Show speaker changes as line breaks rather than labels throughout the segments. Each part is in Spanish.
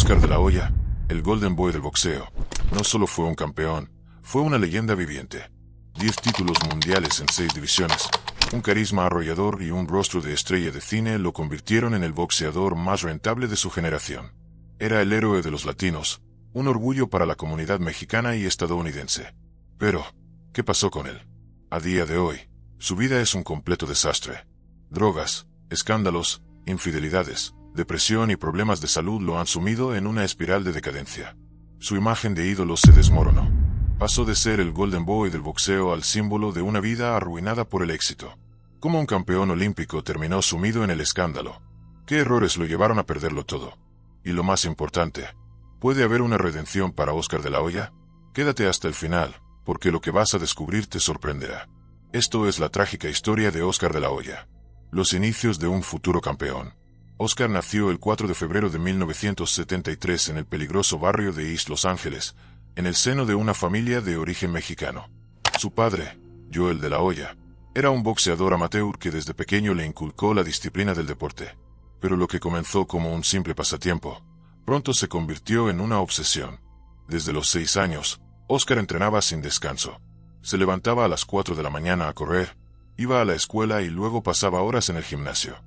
Oscar de la Hoya, el Golden Boy del boxeo, no solo fue un campeón, fue una leyenda viviente. 10 títulos mundiales en 6 divisiones, un carisma arrollador y un rostro de estrella de cine lo convirtieron en el boxeador más rentable de su generación. Era el héroe de los latinos, un orgullo para la comunidad mexicana y estadounidense. Pero, ¿qué pasó con él? A día de hoy, su vida es un completo desastre. Drogas, escándalos, infidelidades, depresión y problemas de salud lo han sumido en una espiral de decadencia. Su imagen de ídolo se desmoronó. Pasó de ser el Golden Boy del boxeo al símbolo de una vida arruinada por el éxito. Como un campeón olímpico terminó sumido en el escándalo. ¿Qué errores lo llevaron a perderlo todo? Y lo más importante, ¿puede haber una redención para Oscar de la Hoya? Quédate hasta el final, porque lo que vas a descubrir te sorprenderá. Esto es la trágica historia de Oscar de la Hoya. Los inicios de un futuro campeón. Oscar nació el 4 de febrero de 1973 en el peligroso barrio de East Los Ángeles, en el seno de una familia de origen mexicano. Su padre, Joel de la Hoya, era un boxeador amateur que desde pequeño le inculcó la disciplina del deporte. Pero lo que comenzó como un simple pasatiempo, pronto se convirtió en una obsesión. Desde los 6 años, Oscar entrenaba sin descanso. Se levantaba a las 4 de la mañana a correr, iba a la escuela y luego pasaba horas en el gimnasio.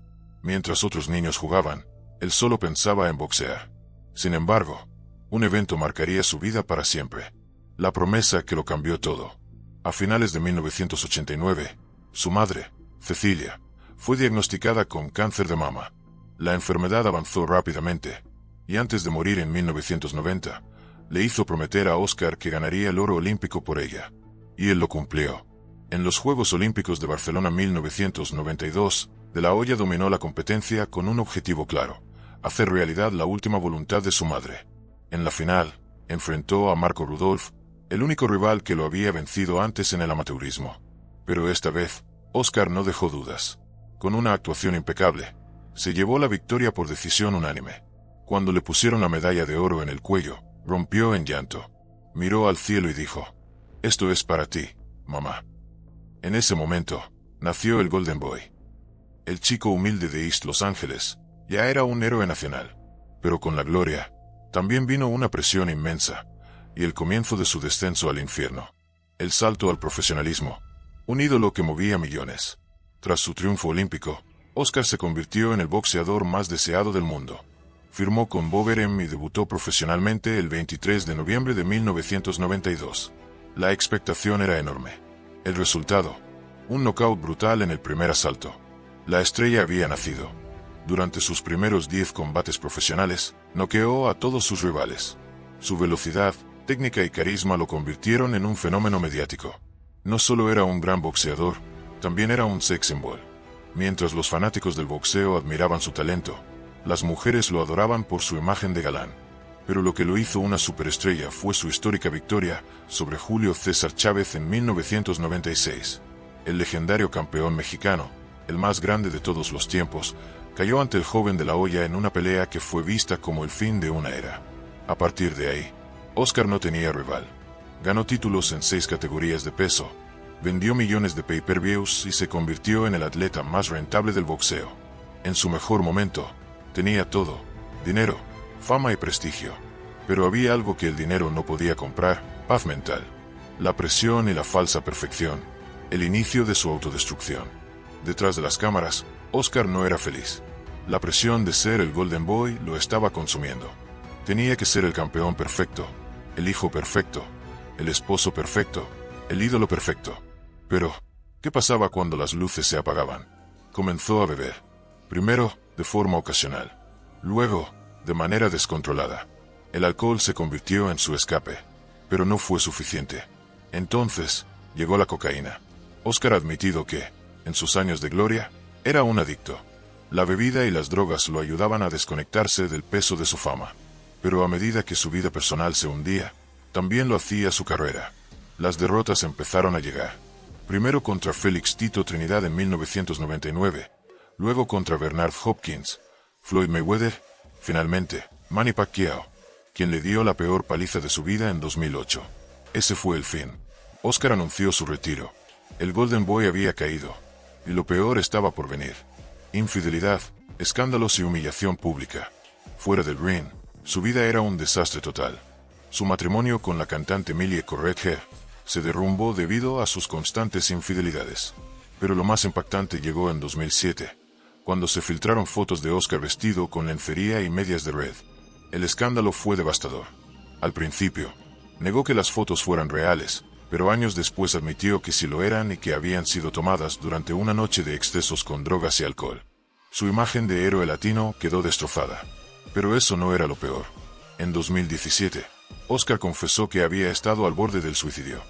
Mientras otros niños jugaban, él solo pensaba en boxear. Sin embargo, un evento marcaría su vida para siempre. La promesa que lo cambió todo. A finales de 1989, su madre, Cecilia, fue diagnosticada con cáncer de mama. La enfermedad avanzó rápidamente, y antes de morir en 1990, le hizo prometer a Oscar que ganaría el oro olímpico por ella. Y él lo cumplió. En los Juegos Olímpicos de Barcelona 1992, De la Hoya dominó la competencia con un objetivo claro: hacer realidad la última voluntad de su madre. En la final, enfrentó a Marco Rudolph, el único rival que lo había vencido antes en el amateurismo. Pero esta vez, Oscar no dejó dudas. Con una actuación impecable, se llevó la victoria por decisión unánime. Cuando le pusieron la medalla de oro en el cuello, rompió en llanto. Miró al cielo y dijo: «Esto es para ti, mamá». En ese momento, nació el Golden Boy. El chico humilde de East Los Ángeles ya era un héroe nacional. Pero con la gloria, también vino una presión inmensa, y el comienzo de su descenso al infierno. El salto al profesionalismo, un ídolo que movía millones. Tras su triunfo olímpico, Oscar se convirtió en el boxeador más deseado del mundo. Firmó con Bob Arum y debutó profesionalmente el 23 de noviembre de 1992. La expectación era enorme. El resultado: un nocaut brutal en el primer asalto. La estrella había nacido. Durante sus primeros 10 combates profesionales, noqueó a todos sus rivales. Su velocidad, técnica y carisma lo convirtieron en un fenómeno mediático. No solo era un gran boxeador, también era un sex symbol. Mientras los fanáticos del boxeo admiraban su talento, las mujeres lo adoraban por su imagen de galán. Pero lo que lo hizo una superestrella fue su histórica victoria sobre Julio César Chávez en 1996. El legendario campeón mexicano, el más grande de todos los tiempos, cayó ante el joven de la Hoya en una pelea que fue vista como el fin de una era. A partir de ahí, Oscar no tenía rival. Ganó títulos en 6 categorías de peso, vendió millones de pay-per-views y se convirtió en el atleta más rentable del boxeo. En su mejor momento, tenía todo: dinero, fama y prestigio. Pero había algo que el dinero no podía comprar: paz mental. La presión y la falsa perfección, el inicio de su autodestrucción. Detrás de las cámaras, Oscar no era feliz. La presión de ser el Golden Boy lo estaba consumiendo. Tenía que ser el campeón perfecto, el hijo perfecto, el esposo perfecto, el ídolo perfecto. Pero, ¿qué pasaba cuando las luces se apagaban? Comenzó a beber. Primero, de forma ocasional. Luego, de manera descontrolada. El alcohol se convirtió en su escape. Pero no fue suficiente. Entonces, llegó la cocaína. Oscar ha admitido que, en sus años de gloria, era un adicto. La bebida y las drogas lo ayudaban a desconectarse del peso de su fama. Pero a medida que su vida personal se hundía, también lo hacía su carrera. Las derrotas empezaron a llegar. Primero contra Félix Tito Trinidad en 1999, luego contra Bernard Hopkins, Floyd Mayweather, finalmente, Manny Pacquiao, quien le dio la peor paliza de su vida en 2008. Ese fue el fin. Oscar anunció su retiro. El Golden Boy había caído. Y lo peor estaba por venir. Infidelidad, escándalos y humillación pública. Fuera del ring, Su vida era un desastre total. Su matrimonio con la cantante Millie Corretge se derrumbó debido a sus constantes infidelidades. Pero lo más impactante llegó en 2007, cuando se filtraron fotos de Oscar vestido con lencería y medias de red. El escándalo fue devastador. Al principio, negó que las fotos fueran reales, pero años después admitió que sí lo eran y que habían sido tomadas durante una noche de excesos con drogas y alcohol. Su imagen de héroe latino quedó destrozada. Pero eso no era lo peor. En 2017, Oscar confesó que había estado al borde del suicidio.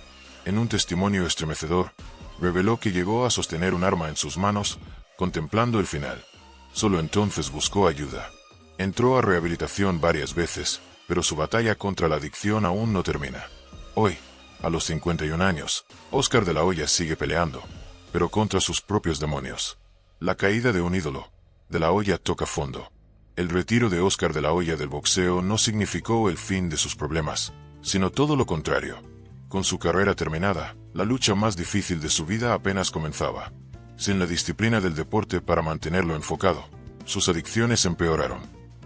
En un testimonio estremecedor, reveló que llegó a sostener un arma en sus manos, contemplando el final. Solo entonces buscó ayuda. Entró a rehabilitación varias veces, pero su batalla contra la adicción aún no termina. Hoy, a los 51 años, Oscar de la Hoya sigue peleando, pero contra sus propios demonios. La caída de un ídolo. De la Hoya toca fondo. El retiro de Oscar de la Hoya del boxeo no significó el fin de sus problemas, sino todo lo contrario. Con su carrera terminada, la lucha más difícil de su vida apenas comenzaba. Sin la disciplina del deporte para mantenerlo enfocado, sus adicciones empeoraron.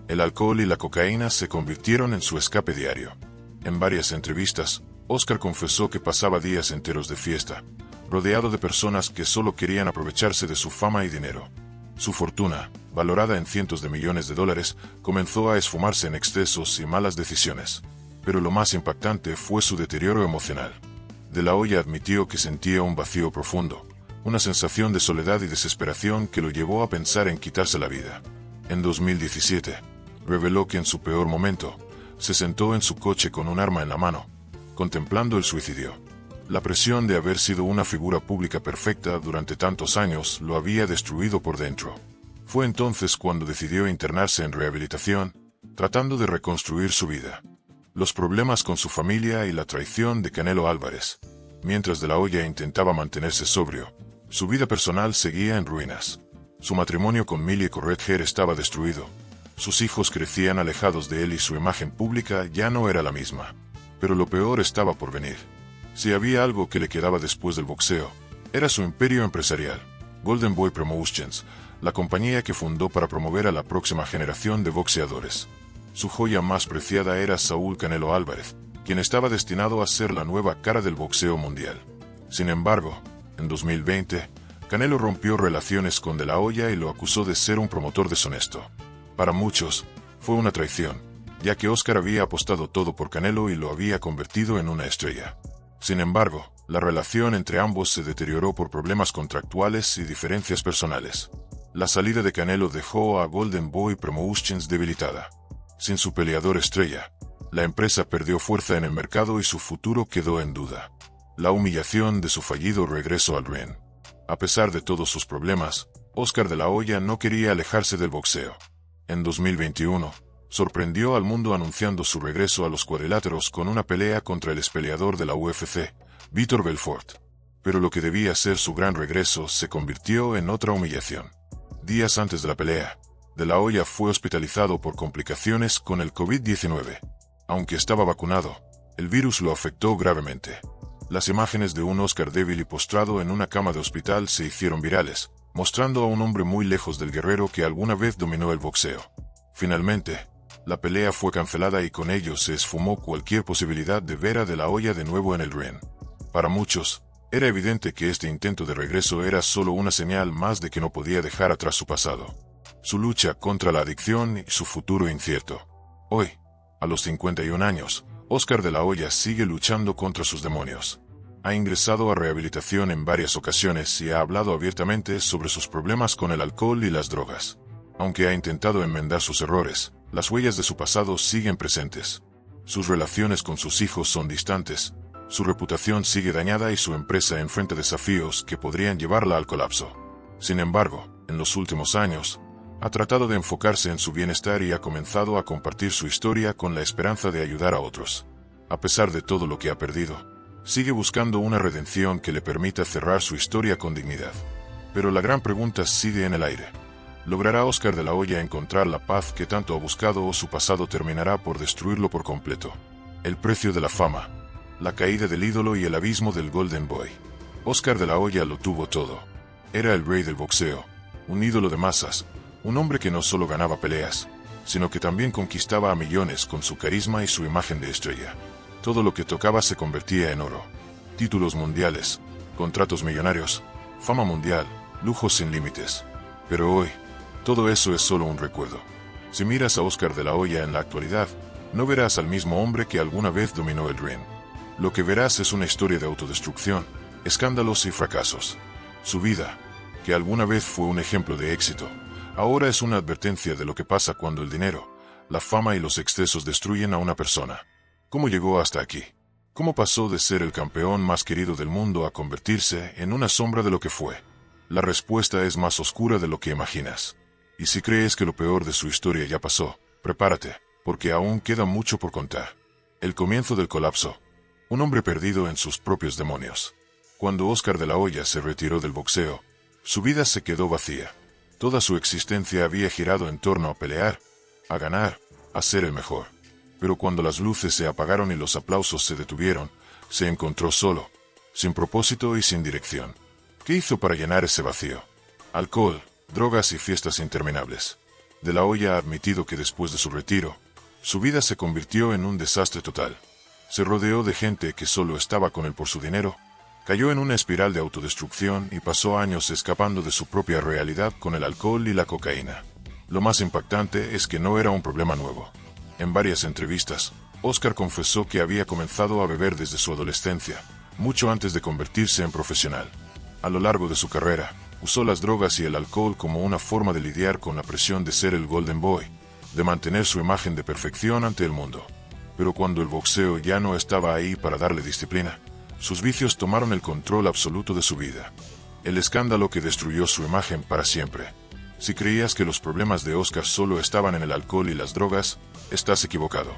El alcohol y la cocaína se convirtieron en su escape diario. En varias entrevistas, Oscar confesó que pasaba días enteros de fiesta, rodeado de personas que solo querían aprovecharse de su fama y dinero. Su fortuna, valorada en cientos de millones de dólares, comenzó a esfumarse en excesos y malas decisiones. Pero lo más impactante fue su deterioro emocional. De la Hoya admitió que sentía un vacío profundo, una sensación de soledad y desesperación que lo llevó a pensar en quitarse la vida. En 2017, reveló que en su peor momento, se sentó en su coche con un arma en la mano, contemplando el suicidio. La presión de haber sido una figura pública perfecta durante tantos años lo había destruido por dentro. Fue entonces cuando decidió internarse en rehabilitación, tratando de reconstruir su vida. Los problemas con su familia y la traición de Canelo Álvarez. Mientras De la Hoya intentaba mantenerse sobrio, su vida personal seguía en ruinas. Su matrimonio con Millie Corretge estaba destruido. Sus hijos crecían alejados de él y su imagen pública ya no era la misma. Pero lo peor estaba por venir. Si había algo que le quedaba después del boxeo, era su imperio empresarial, Golden Boy Promotions, la compañía que fundó para promover a la próxima generación de boxeadores. Su joya más preciada era Saúl Canelo Álvarez, quien estaba destinado a ser la nueva cara del boxeo mundial. Sin embargo, en 2020, Canelo rompió relaciones con De la Hoya y lo acusó de ser un promotor deshonesto. Para muchos, fue una traición, ya que Oscar había apostado todo por Canelo y lo había convertido en una estrella. Sin embargo, la relación entre ambos se deterioró por problemas contractuales y diferencias personales. La salida de Canelo dejó a Golden Boy Promotions debilitada. Sin su peleador estrella, la empresa perdió fuerza en el mercado y su futuro quedó en duda. La humillación de su fallido regreso al ring. A pesar de todos sus problemas, Oscar de la Hoya no quería alejarse del boxeo. En 2021, sorprendió al mundo anunciando su regreso a los cuadriláteros con una pelea contra el expeleador de la UFC, Vitor Belfort. Pero lo que debía ser su gran regreso se convirtió en otra humillación. Días antes de la pelea, De la Hoya fue hospitalizado por complicaciones con el COVID-19. Aunque estaba vacunado, el virus lo afectó gravemente. Las imágenes de un Oscar débil y postrado en una cama de hospital se hicieron virales, mostrando a un hombre muy lejos del guerrero que alguna vez dominó el boxeo. Finalmente, la pelea fue cancelada y con ello se esfumó cualquier posibilidad de ver a De la Hoya de nuevo en el ring. Para muchos, era evidente que este intento de regreso era solo una señal más de que no podía dejar atrás su pasado, su lucha contra la adicción y su futuro incierto. Hoy, a los 51 años, Oscar de la Hoya sigue luchando contra sus demonios. Ha ingresado a rehabilitación en varias ocasiones y ha hablado abiertamente sobre sus problemas con el alcohol y las drogas. Aunque ha intentado enmendar sus errores, las huellas de su pasado siguen presentes. Sus relaciones con sus hijos son distantes, su reputación sigue dañada y su empresa enfrenta desafíos que podrían llevarla al colapso. Sin embargo, en los últimos años, ha tratado de enfocarse en su bienestar y ha comenzado a compartir su historia con la esperanza de ayudar a otros. A pesar de todo lo que ha perdido, sigue buscando una redención que le permita cerrar su historia con dignidad. Pero la gran pregunta sigue en el aire. ¿Logrará Oscar de la Hoya encontrar la paz que tanto ha buscado o su pasado terminará por destruirlo por completo? El precio de la fama, la caída del ídolo y el abismo del Golden Boy. Oscar de la Hoya lo tuvo todo. Era el rey del boxeo, un ídolo de masas, un hombre que no solo ganaba peleas, sino que también conquistaba a millones con su carisma y su imagen de estrella. Todo lo que tocaba se convertía en oro. Títulos mundiales, contratos millonarios, fama mundial, lujos sin límites. Pero hoy, todo eso es solo un recuerdo. Si miras a Oscar de la Hoya en la actualidad, no verás al mismo hombre que alguna vez dominó el ring. Lo que verás es una historia de autodestrucción, escándalos y fracasos. Su vida, que alguna vez fue un ejemplo de éxito, ahora es una advertencia de lo que pasa cuando el dinero, la fama y los excesos destruyen a una persona. ¿Cómo llegó hasta aquí? ¿Cómo pasó de ser el campeón más querido del mundo a convertirse en una sombra de lo que fue? La respuesta es más oscura de lo que imaginas. Y si crees que lo peor de su historia ya pasó, prepárate, porque aún queda mucho por contar. El comienzo del colapso. Un hombre perdido en sus propios demonios. Cuando Oscar de la Hoya se retiró del boxeo, su vida se quedó vacía. Toda su existencia había girado en torno a pelear, a ganar, a ser el mejor. Pero cuando las luces se apagaron y los aplausos se detuvieron, se encontró solo, sin propósito y sin dirección. ¿Qué hizo para llenar ese vacío? Alcohol, drogas y fiestas interminables. De la Hoya ha admitido que después de su retiro, su vida se convirtió en un desastre total. Se rodeó de gente que solo estaba con él por su dinero, cayó en una espiral de autodestrucción y pasó años escapando de su propia realidad con el alcohol y la cocaína. Lo más impactante es que no era un problema nuevo. En varias entrevistas, Oscar confesó que había comenzado a beber desde su adolescencia, mucho antes de convertirse en profesional. A lo largo de su carrera, usó las drogas y el alcohol como una forma de lidiar con la presión de ser el Golden Boy, de mantener su imagen de perfección ante el mundo. Pero cuando el boxeo ya no estaba ahí para darle disciplina, sus vicios tomaron el control absoluto de su vida. El escándalo que destruyó su imagen para siempre. Si creías que los problemas de Oscar solo estaban en el alcohol y las drogas, estás equivocado.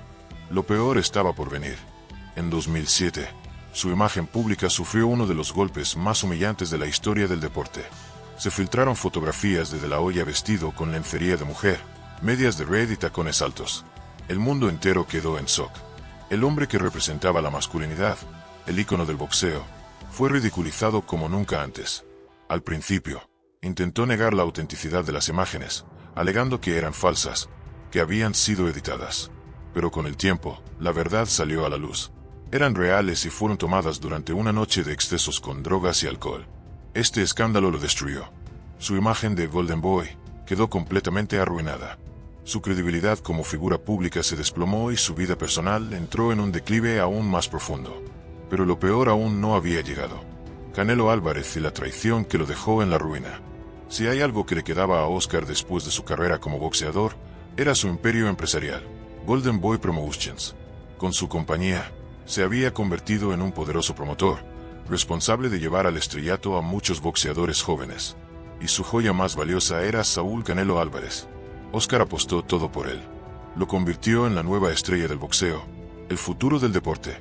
Lo peor estaba por venir. En 2007, su imagen pública sufrió uno de los golpes más humillantes de la historia del deporte. Se filtraron fotografías de la Hoya vestido con lencería de mujer, medias de red y tacones altos. El mundo entero quedó en shock. El hombre que representaba la masculinidad, el ícono del boxeo, fue ridiculizado como nunca antes. Al principio, intentó negar la autenticidad de las imágenes, alegando que eran falsas, que habían sido editadas. Pero con el tiempo, la verdad salió a la luz. Eran reales y fueron tomadas durante una noche de excesos con drogas y alcohol. Este escándalo lo destruyó. Su imagen de Golden Boy quedó completamente arruinada. Su credibilidad como figura pública se desplomó y su vida personal entró en un declive aún más profundo. Pero lo peor aún no había llegado. Canelo Álvarez y la traición que lo dejó en la ruina. Si hay algo que le quedaba a Oscar después de su carrera como boxeador, era su imperio empresarial, Golden Boy Promotions. Con su compañía, se había convertido en un poderoso promotor, responsable de llevar al estrellato a muchos boxeadores jóvenes. Y su joya más valiosa era Saúl Canelo Álvarez. Oscar apostó todo por él. Lo convirtió en la nueva estrella del boxeo, el futuro del deporte.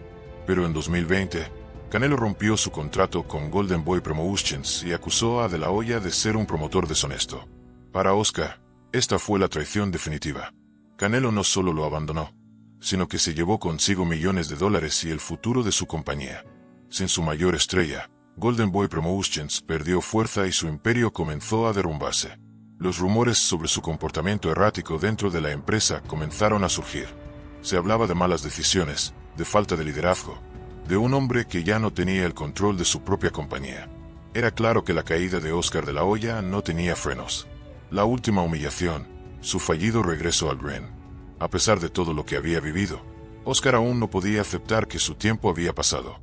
Pero en 2020, Canelo rompió su contrato con Golden Boy Promotions y acusó a De la Hoya de ser un promotor deshonesto. Para Oscar, esta fue la traición definitiva. Canelo no solo lo abandonó, sino que se llevó consigo millones de dólares y el futuro de su compañía. Sin su mayor estrella, Golden Boy Promotions perdió fuerza y su imperio comenzó a derrumbarse. Los rumores sobre su comportamiento errático dentro de la empresa comenzaron a surgir. Se hablaba de malas decisiones, de falta de liderazgo, de un hombre que ya no tenía el control de su propia compañía. Era claro que la caída de Oscar de la Hoya no tenía frenos. La última humillación, su fallido regreso al ring. A pesar de todo lo que había vivido, Oscar aún no podía aceptar que su tiempo había pasado.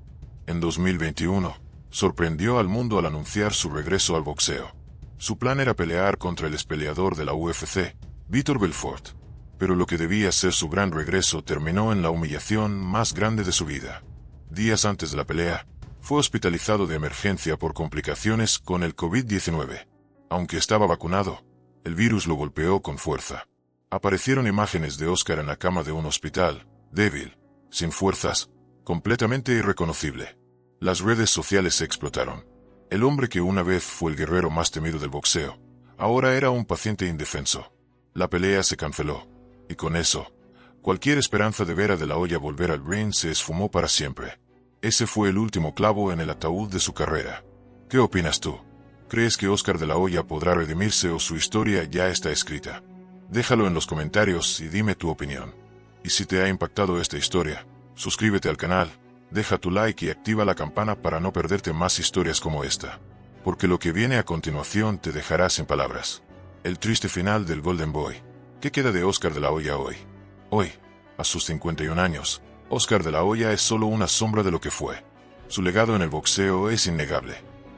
En 2021, sorprendió al mundo al anunciar su regreso al boxeo. Su plan era pelear contra el expeleador de la UFC, Vitor Belfort. Pero lo que debía ser su gran regreso terminó en la humillación más grande de su vida. Días antes de la pelea, fue hospitalizado de emergencia por complicaciones con el COVID-19. Aunque estaba vacunado, el virus lo golpeó con fuerza. Aparecieron imágenes de Oscar en la cama de un hospital, débil, sin fuerzas, completamente irreconocible. Las redes sociales se explotaron. El hombre que una vez fue el guerrero más temido del boxeo, ahora era un paciente indefenso. La pelea se canceló, y con eso, cualquier esperanza de ver a De la Hoya volver al ring se esfumó para siempre. Ese fue el último clavo en el ataúd de su carrera. ¿Qué opinas tú? ¿Crees que Oscar de la Hoya podrá redimirse o su historia ya está escrita? Déjalo en los comentarios y dime tu opinión. Y si te ha impactado esta historia, suscríbete al canal, deja tu like y activa la campana para no perderte más historias como esta. Porque lo que viene a continuación te dejará sin palabras. El triste final del Golden Boy. ¿Qué queda de Oscar de la Hoya hoy? Hoy, a sus 51 años, Oscar de la Hoya es solo una sombra de lo que fue. Su legado en el boxeo es innegable.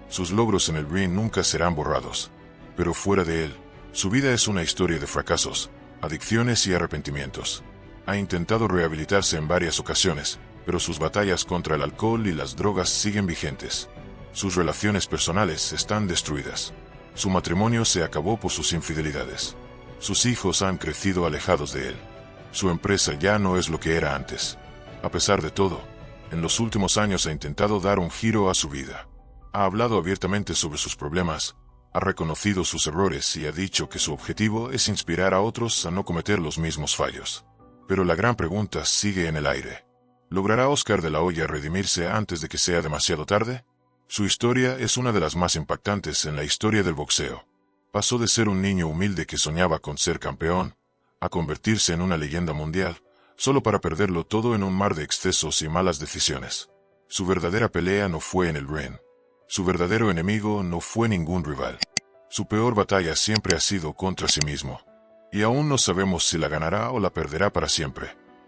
Sus logros en el ring nunca serán borrados. Pero fuera de él, su vida es una historia de fracasos, adicciones y arrepentimientos. Ha intentado rehabilitarse en varias ocasiones, pero sus batallas contra el alcohol y las drogas siguen vigentes. Sus relaciones personales están destruidas. Su matrimonio se acabó por sus infidelidades. Sus hijos han crecido alejados de él. Su empresa ya no es lo que era antes. A pesar de todo, en los últimos años ha intentado dar un giro a su vida. Ha hablado abiertamente sobre sus problemas, ha reconocido sus errores y ha dicho que su objetivo es inspirar a otros a no cometer los mismos fallos. Pero la gran pregunta sigue en el aire. ¿Logrará Oscar de la Hoya redimirse antes de que sea demasiado tarde? Su historia es una de las más impactantes en la historia del boxeo. Pasó de ser un niño humilde que soñaba con ser campeón, a convertirse en una leyenda mundial, solo para perderlo todo en un mar de excesos y malas decisiones. Su verdadera pelea no fue en el ring. Su verdadero enemigo no fue ningún rival. Su peor batalla siempre ha sido contra sí mismo. Y aún no sabemos si la ganará o la perderá para siempre.